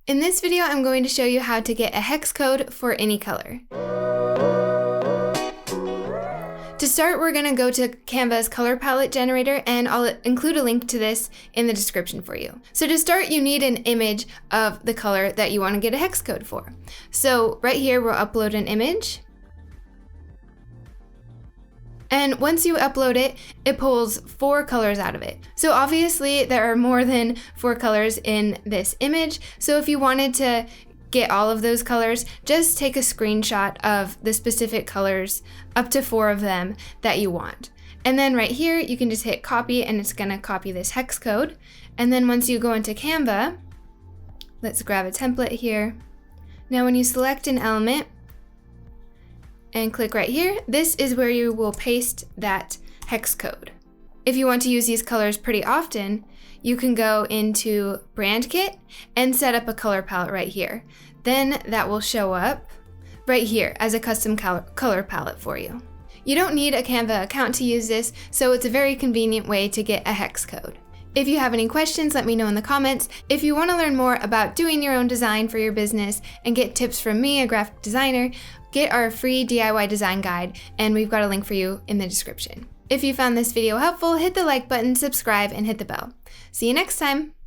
In this video, I'm going to show you how to get a hex code for any color. To start, we're going to go to Canva's color palette generator, and I'll include a link to this in the description for you. So to start, you need an image of the color that you want to get a hex code for. So right here, we'll upload an image. And once you upload it, it pulls 4 colors out of it. So obviously there are more than 4 colors in this image. So if you wanted to get all of those colors, just take a screenshot of the specific colors, up to 4 of them that you want. And then right here, you can just hit copy and it's gonna copy this hex code. And then once you go into Canva, let's grab a template here. Now when you select an element and click right here, this is where you will paste that hex code. If you want to use these colors pretty often, you can go into Brand Kit and set up a color palette right here. Then that will show up right here as a custom color palette for you. You don't need a Canva account to use this, so it's a very convenient way to get a hex code. If you have any questions, let me know in the comments. If you want to learn more about doing your own design for your business and get tips from me, a graphic designer, get our free DIY design guide, and we've got a link for you in the description. If you found this video helpful, hit the like button, subscribe, and hit the bell. See you next time.